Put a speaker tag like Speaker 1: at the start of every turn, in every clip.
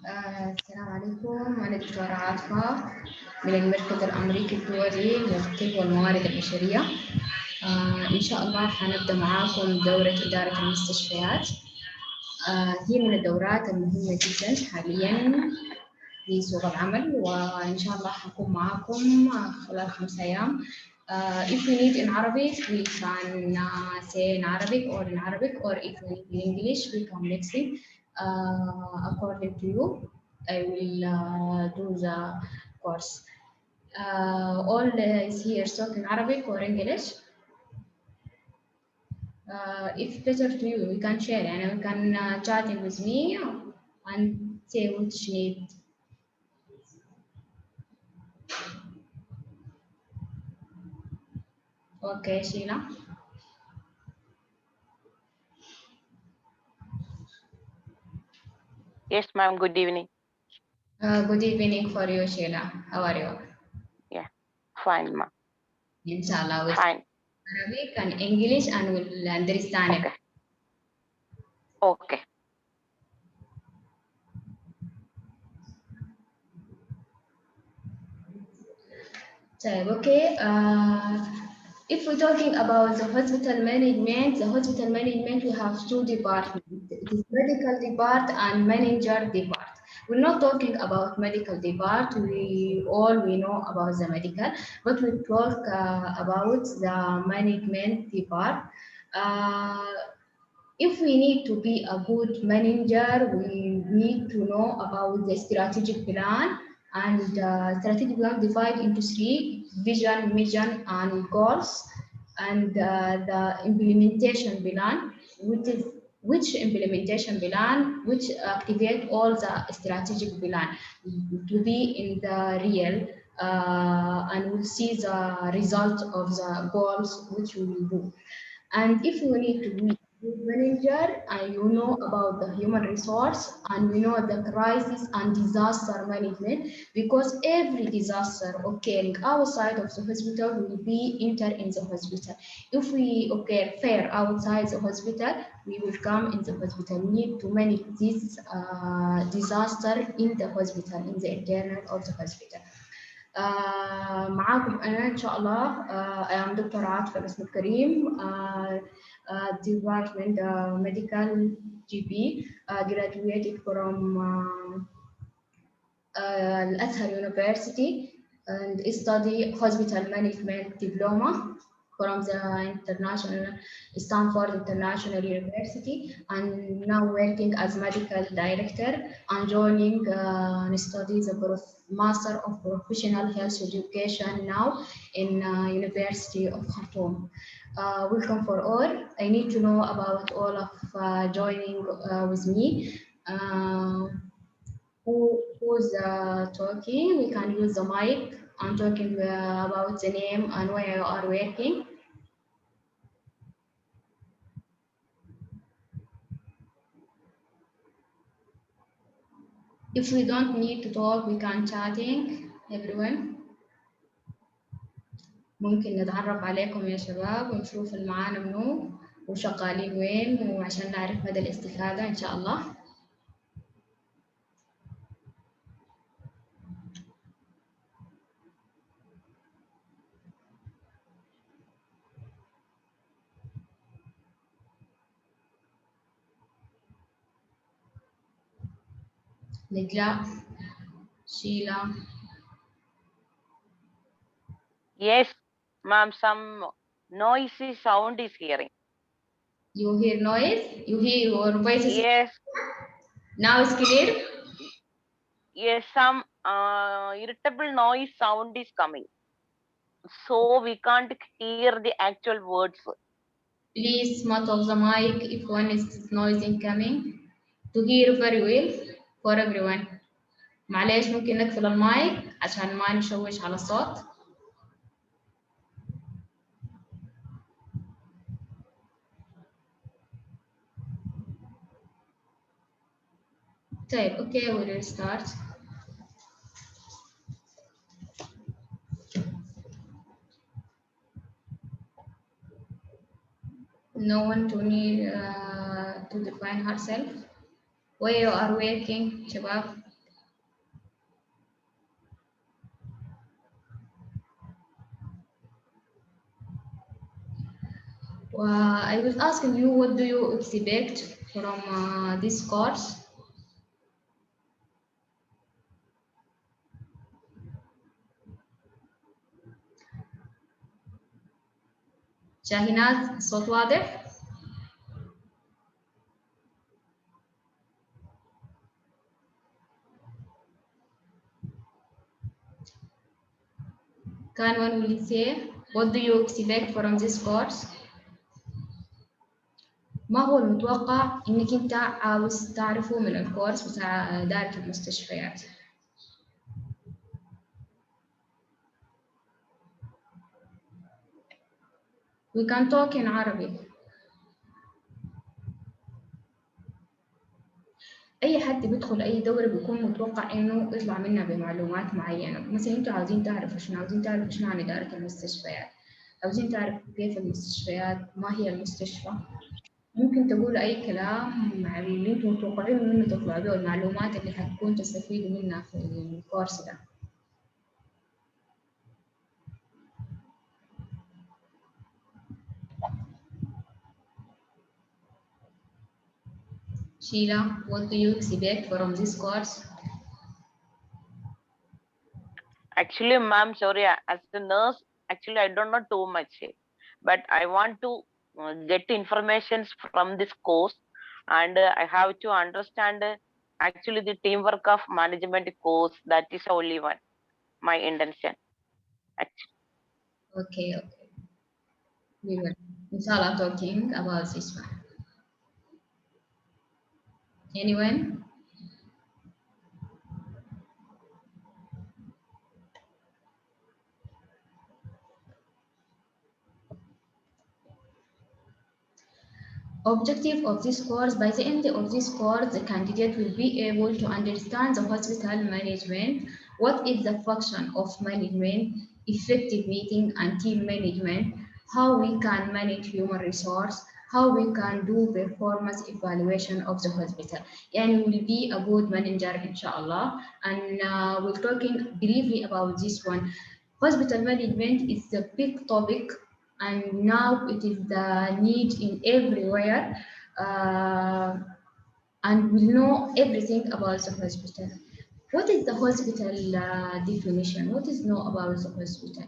Speaker 1: السلام عليكم، أنا دكتورة عاطفة من المركز الأمريكي الدولي للطب والموارد البشرية. إن شاء الله حنبدأ معاكم دورة إدارة المستشفيات. هي من الدورات المهمة جدا حاليا في سوق العمل، وإن شاء الله حكون معاكم خلال 5 أيام. If we need in Arabic, we can say in Arabic, or if we need in English, we can mix it according to you. I will do the course. All is here talk in Arabic or English. If better to you, you can share and you can chatting with me and say what you need. Okay, Sheila.
Speaker 2: Yes, ma'am. Good evening.
Speaker 1: Good evening for you, Sheila. How are you?
Speaker 2: Yeah, fine, ma'am.
Speaker 1: Inshallah, with
Speaker 2: Fine.
Speaker 1: Arabic and English, and we'll understand it.
Speaker 2: Okay. Okay.
Speaker 1: Okay. If we're talking about the hospital management, we have two departments. It is medical depart and manager depart. We're not talking about medical depart. We know about the medical, but we talk about the management depart. Uh, if we need to be a good manager, we need to know about the strategic plan, and strategic plan divided into three: vision, mission, and goals, and the implementation plan, which implementation plan which activate all the strategic plan to be in the real, and we'll see the result of the goals which we will do. And if you need to be a good manager and you know about the human resource and we know the crisis and disaster management, because every disaster occurring outside of the hospital will be entered in the hospital. If we occur fair outside the hospital, we will come in the hospital. We need to manage this disaster in the hospital, in the internal of the hospital. معاكم أنا إن شاء الله. I am Dr. عاطفة باسم الكريم, Department Medical GP, graduated from Al-Azhar University and study hospital management diploma from the international Stanford International University, and now working as medical director and joining and study the Master of Professional Health Education now in University of Khartoum. Welcome for all. I need to know about all of joining with me. Who's talking? We can use the mic. I'm talking about the name and where you are working. If we don't need to talk, we can chatting, everyone. ممكن نتعرف عليكم يا شباب ونشوف اللي معانا منو وشغالين وين وعشان نعرف مدى الاستفادة إن شاء الله. نجلاء, Sheila.
Speaker 2: Yes, ma'am. Some noisy sound is hearing.
Speaker 1: You hear noise? You hear your voice?
Speaker 2: Yes.
Speaker 1: Now it's clear?
Speaker 2: Yes, some irritable noise sound is coming. So we can't hear the actual words.
Speaker 1: Please mute off the mic if one is noise incoming to hear very well for everyone. معلش ممكن نقفل المايك عشان ما نشوش على الصوت. طيب okay, we'll start. No one to need to define herself. Where you are working, شباب. I was asking you, what do you expect from this course? شاهينات الصوت واضح؟ Can one will say, what do you expect from this course? ما هو المتوقع إنك أنت عاوز تعرفه من الكورس بتاع إدارة المستشفيات؟ We can talk in عربي. أي حد بيدخل أي دورة بيكون متوقع إنه يطلع منها بمعلومات معينة، مثلا أنتوا عاوزين تعرفوا شنو؟ عاوزين تعرفوا شنو عن إدارة المستشفيات، عاوزين تعرفوا كيف المستشفيات، ما هي المستشفى. ممكن تقولوا أي كلام مع اللي أنتوا متوقعين منه تطلعوا به، المعلومات اللي حتكون تستفيدوا منها في الكورس ده. Sheila, what do you expect from this course?
Speaker 2: Actually, ma'am, sorry, as a nurse, actually, I don't know too much, but I want to get information from this course, and I have to understand actually the teamwork of management course. That is only one my intention. Actually.
Speaker 1: Okay, okay. We will, inshallah, talking about this one. Anyone? Objective of this course: by the end of this course, the candidate will be able to understand the hospital management, what is the function of management, effective meeting and team management, how we can manage human resource, how we can do performance evaluation of the hospital. And will be a good manager, inshallah. And we're talking briefly about this one. Hospital management is a big topic, and now it is the need in everywhere, uh, and we know everything about the hospital. What is the hospital definition? What is know about the hospital?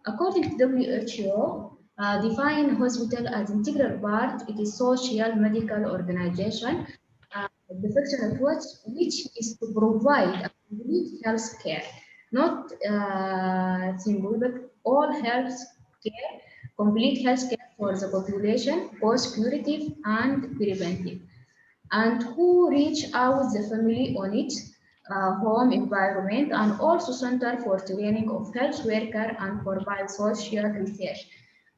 Speaker 1: According to WHO, define hospital as integral part. It is social medical organization, the function of which is to provide a complete health care, not simple, but all health care, complete health care for the population, both curative and preventive, and who reach out the family on its home environment, and also center for training of health worker and provide social research.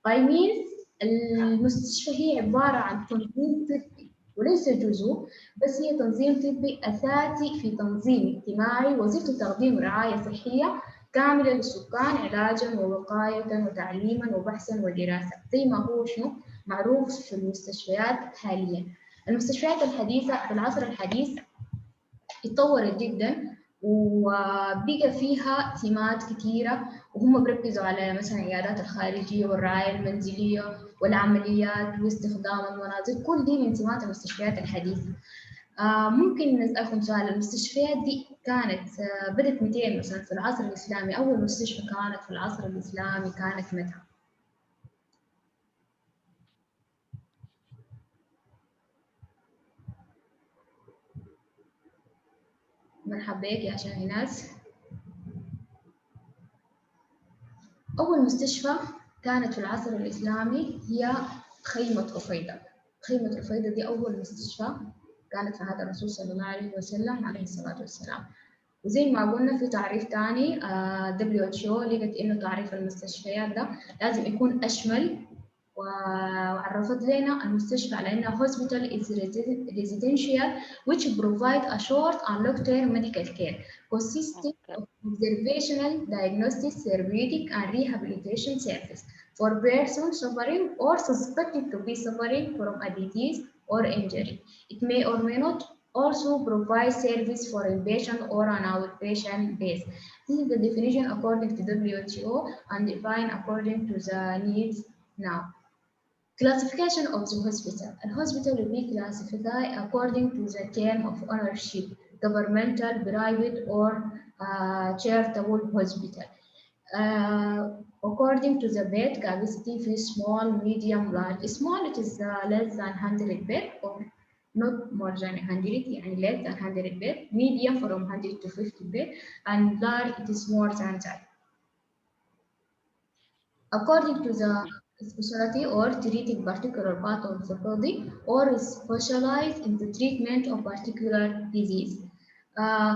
Speaker 1: By means المستشفى هي عبارة عن تنظيم طبي وليس جزء، بس هي تنظيم طبي أساسي في تنظيم اجتماعي، وظيفته تقديم رعاية صحية كاملة للسكان، علاجا ووقاية وتعليما وبحثا ودراسة، زي ما هو شنو معروف في المستشفيات حاليا. المستشفيات الحديثة في العصر الحديث اتطورت جدا، وبقى فيها سمات كثيرة، وهم بركزوا على مثلا العيادات الخارجية والرعاية المنزلية والعمليات واستخدام المناظر، كل دي من سمات المستشفيات الحديثة. ممكن نسألكم سؤال: المستشفيات دي كانت بدت 200 مثلا في العصر الإسلامي، أول مستشفى كانت في العصر الإسلامي كانت متى؟ مرحبا بك يا شاهيناز. أول مستشفى كانت في العصر الإسلامي هي خيمة رفيدة. خيمة رفيدة دي أول مستشفى كانت في هذا الرسول صلى الله عليه وسلم عليه الصلاة والسلام. وزي ما قلنا في تعريف تاني، WHO لقت إنه تعريف المستشفيات ده لازم يكون أشمل، وعرفت لنا المستشفى على إنها hospital is residential which provide a short and long-term medical care consisting of observational, diagnostic, therapeutic, and rehabilitation service for persons suffering or suspected to be suffering from a disease or injury. It may or may not also provide service for inpatient or an outpatient base. This is the definition according to WHO and defined according to the needs now. Classification of the hospital. A hospital will be classified according to the term of ownership, governmental, private, or charitable hospital. According to the bed capacity, في small, medium, large. Small, it is less than 100 bed or not more than 100, يعني less than 100 bed. Medium from 100 to 50 bed, and large, it is more than that. According to the specialty or treating particular part of the body or specialize in the treatment of particular disease.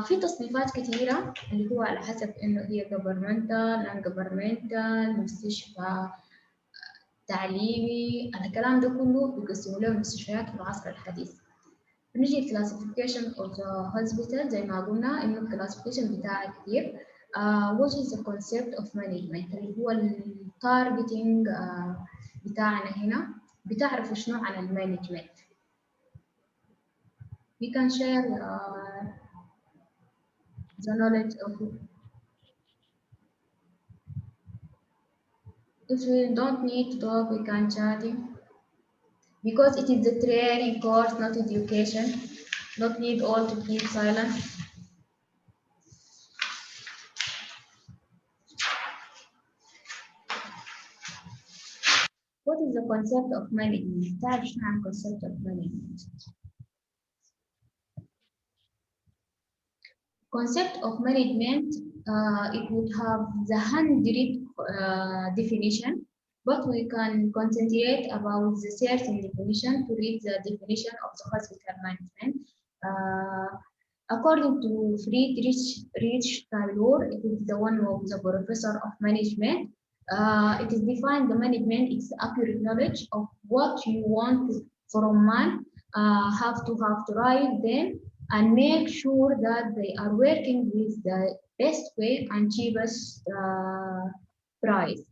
Speaker 1: في تصنيفات كثيرة اللي هو على حسب إنه هي governmental, non-governmental, مستشفى تعليمي، الكلام ده كله بيقسموا له مستشفيات في العصر الحديث. بنيجي classification of the hospital زي ما قلنا إنه classification بتاعها كتير. What is the concept of management اللي هو التارجتنج بتاعنا هنا. بتعرفوا شنو عن المانجمنت؟ We can share the knowledge of it. If we don't need to talk, we can chat it. Because it is a training course, not education. Not need all to keep silent. What is the concept of management? تعرف شنو عن concept of management? Concept of management, it would have the 100 definition, but we can concentrate about the certain definition to read the definition of the hospital management. According to Friedrich Taylor, it is the one of the professor of management. It is defined the management is accurate knowledge of what you want from man, have to write them and make sure that they are working with the best way and cheapest price.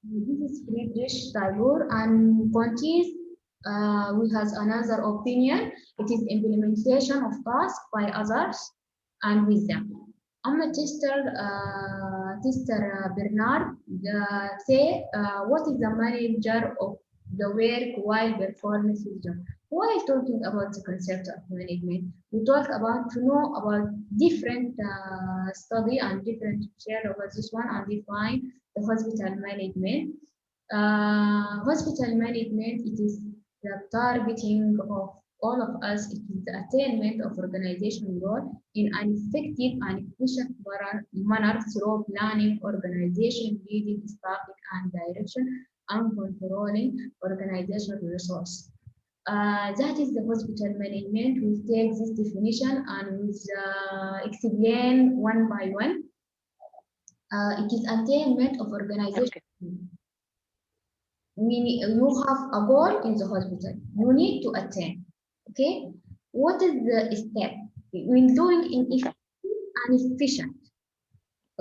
Speaker 1: This is Friedrich Taylor, and Pontis we has another opinion. It is implementation of tasks by others and with them. أما Tester Bernard say what is the manager of the work while performing his job. Why talking about the concept of management? We talk about to know about different study and different share over this one and define the hospital management. Hospital management, it is the targeting of all of us. It is the attainment of organizational goal in an effective and efficient manner through planning, organization, leading, staffing, and direction, and controlling organizational resource. That is the hospital management. We take this definition and we explain one by one. It is attainment of organization. You have a goal in the hospital. You need to attain. Okay. What is the step? When doing in effective and efficient.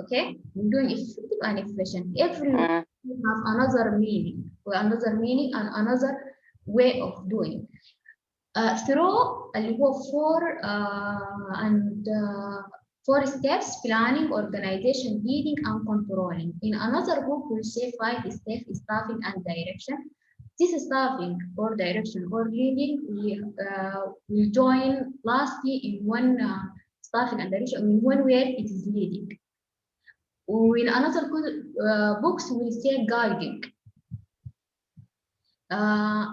Speaker 1: Okay. When doing effective and efficient. Every have another meaning and another way of doing. Through اللي هو four steps: planning, organization, leading, and controlling. In another book, we'll say 5 steps: staffing and direction. This staffing or direction or leading will join lastly in one staffing and direction. In one word, it is leading. In another books, we'll say guiding.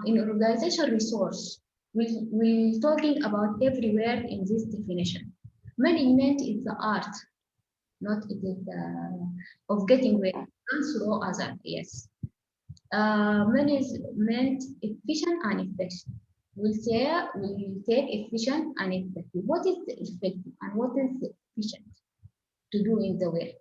Speaker 1: In organization resource, we're talking about everywhere in this definition. Management is the art, not it is of getting well and through other. Yes. Management efficient and effective. We'll take efficient and effective. What is the effective and what is the efficient to do in the work?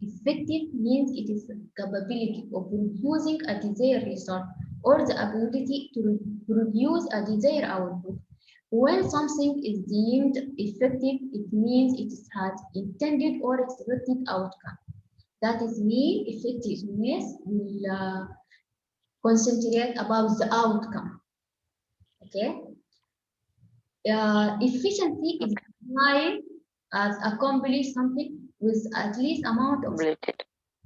Speaker 1: Effective means it is the capability of producing a desired result or the ability to produce a desired output. When something is deemed effective, it means it has intended or expected outcome. That is mean effectiveness will concentrate about the outcome. Okay. Efficiency is defined as accomplish something with at least amount of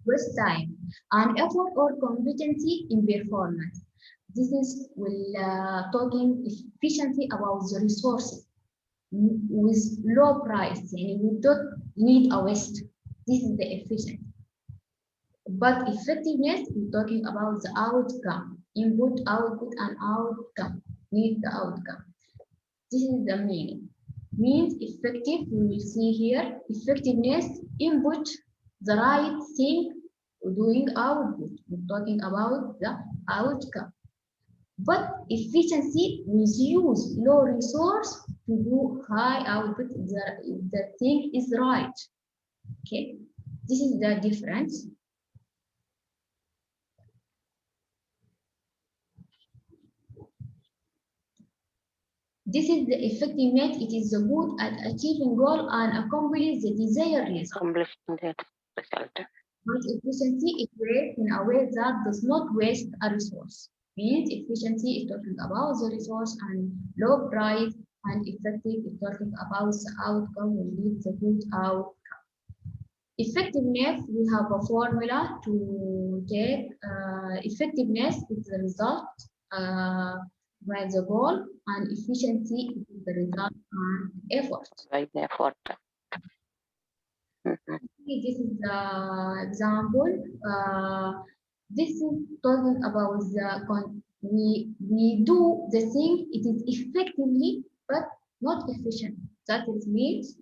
Speaker 1: waste time, and effort or competency in performance. This is talking efficiency about the resources with low price, and we don't need a waste. This is the efficient. But effectiveness, we're talking about the outcome, input, output, and outcome. Need the outcome. This is the meaning. Means effective, we will see here, effectiveness, input, the right thing, doing output. We're talking about the outcome. But efficiency, we use low resource to do high output. The thing is right. Okay, this is the difference. This is the effectiveness. It is the good at achieving goal and accomplish the desired result. But efficiency is created in a way that does not waste a resource. Means efficiency is talking about the resource, and low price, and effective is talking about the outcome. We need the good outcome. Effectiveness, we have a formula to take. Effectiveness is the result by the goal, and efficiency is the result and effort.
Speaker 2: Right, effort.
Speaker 1: This is the example. This is talking about we do the thing, it is effectively but not efficient. That is means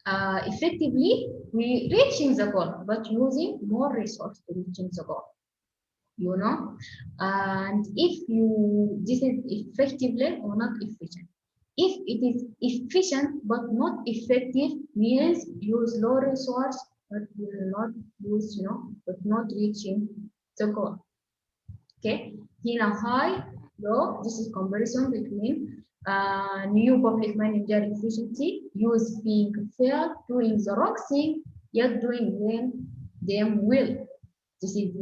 Speaker 1: effectively we reaching the goal but using more resource to reaching the goal. You know, and if you this is effectively or not efficient. If it is efficient but not effective, means use low resource but will not use, but not reaching the goal. Okay, in a high, low, this is comparison between new public manager efficiency, use being fair, doing the wrong thing, yet doing them well. This is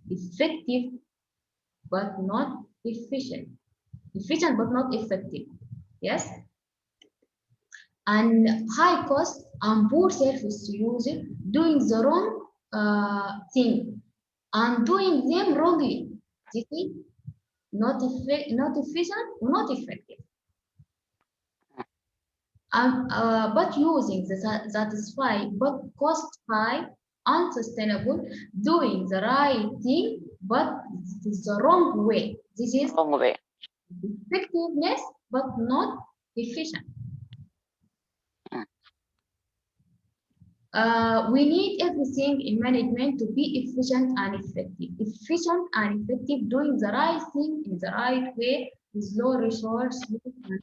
Speaker 1: effective but not efficient. Efficient but not effective. Yes. And high cost and poor service to user, doing the wrong thing and doing them wrongly. This is not efficient, not effective. But using the satisfy but cost high, unsustainable, doing the right thing but it is the wrong way. This is
Speaker 2: wrong way.
Speaker 1: Effectiveness but not efficient. We need everything in management to be efficient and effective. Efficient and effective, doing the right thing in the right way with low resource and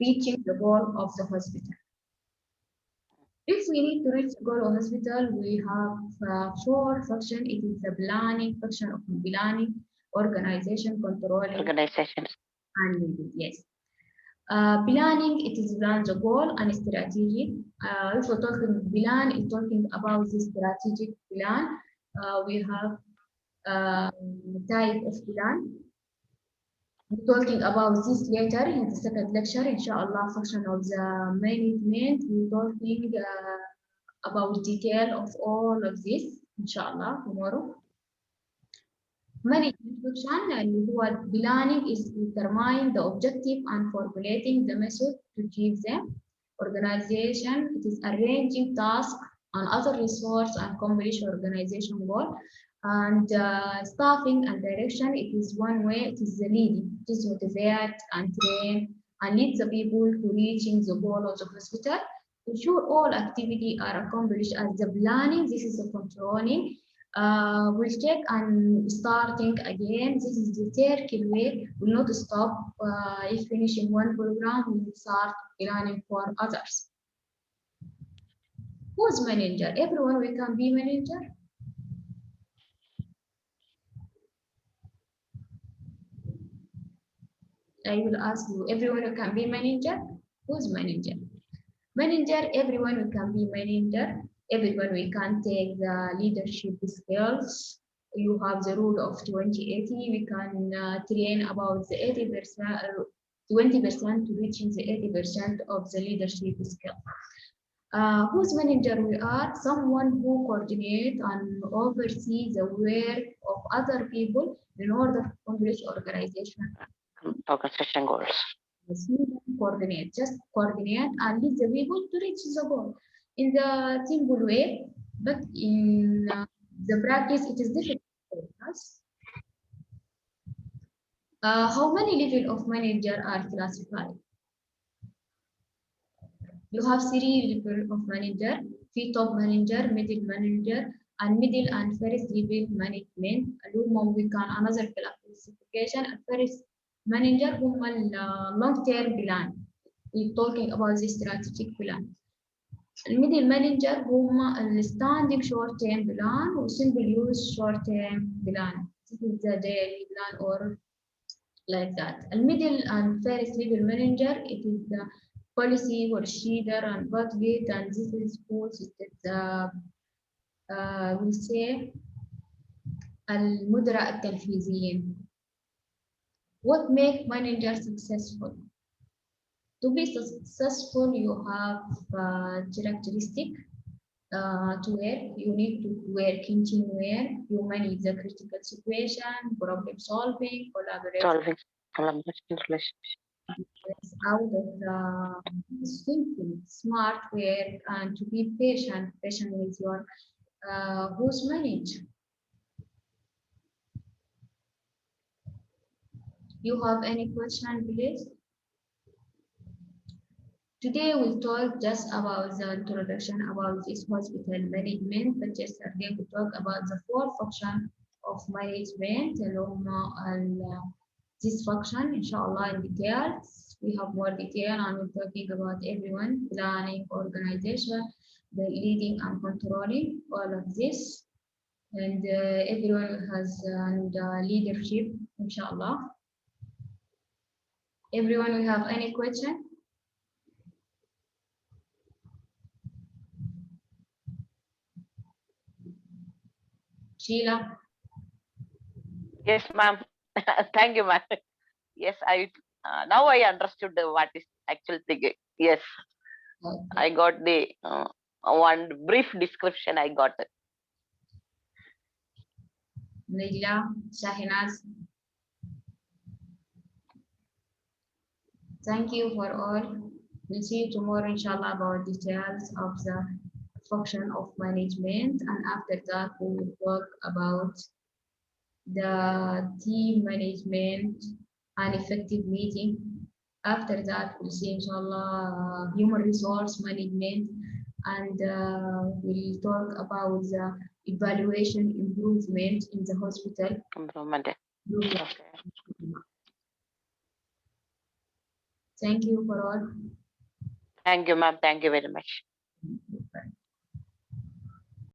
Speaker 1: reaching the goal of the hospital. If we need to reach the goal of hospital, we have 4 functions. It is the planning, function of planning, organization, controlling,
Speaker 2: Organizations.
Speaker 1: and leading. Yes. Planning, it is plan the goal and strategy. If we're talking plan, it's talking about the strategic plan. We have type of plan. We're talking about this later in the second lecture, inshallah, function of the management. We're talking about detail of all of this, inshallah, tomorrow. Management function and what planning is determining the objective and formulating the method to achieve them. Organization, it is arranging tasks and other resources and accomplish organization goal. And staffing and direction, it is one way, it is the leading, it is motivate and train and lead the people to reaching the goal of the hospital. Ensure all activity are accomplished as the planning, this is the controlling. We'll check and starting again. This is the circle way. We'll not stop. If finishing one program, we'll start planning for others. Who's manager? Everyone we can be manager. I will ask you, everyone who can be manager? Who's manager? Manager, everyone who can be manager. Everyone we can take the leadership skills. You have the rule of 20-80. We can train about the 80%, 20% to reaching the 80% of the leadership skill. Whose manager we are? Someone who coordinates and oversees the work of other people in order to accomplish organization.
Speaker 2: Organization goals.
Speaker 1: Yes, coordinate, just coordinate and lead the people to reach the goal in the simple way, but in the practice it is difficult for us. How many level of manager are classified? You have three level of manager: top manager, middle manager, and middle and first level management. اليوم we can another classification. First manager هم long term plan. We're talking about the strategic plan. الميدل مانجر هم الستاندing short term plan و simple use short term plan. This is the daily plan or like that. الميدل and first level manager, it is the policy procedure and budget, and this is supposed the we say المدراء التنفيذيين. What make manager successful? To be successful, you have characteristic to work. You need to work in teamwork. You manage the critical situation, problem solving, collaboration.
Speaker 2: Collaboration relationship.
Speaker 1: Out of the thinking, smart work, and to be patient with your who's manage. You have any question, please? Today we'll talk just about the introduction about this hospital management, but just again to talk about the four function of management and this function, inshallah, in details. We have more detail and we're talking about everyone, planning, organization, the leading and controlling, all of this. And everyone has leadership, inshallah. Everyone, we have any question? Sheila?
Speaker 2: Yes, ma'am. Thank you, ma'am. Yes, now I understood what is actual thing. Yes,
Speaker 1: Okay.
Speaker 2: I got the one brief description. I got it.
Speaker 1: Leila, Shahinaz. Thank you for all. We'll see you tomorrow, inshallah, about details of the function of management. And after that, we will talk about the team management and effective meeting. After that, we'll see, inshallah, human resource management. And we'll talk about the evaluation improvement in the hospital.
Speaker 2: Improvement.
Speaker 1: Okay.
Speaker 2: Okay.
Speaker 1: Thank you for all.
Speaker 2: Thank you, ma'am. Thank you very much.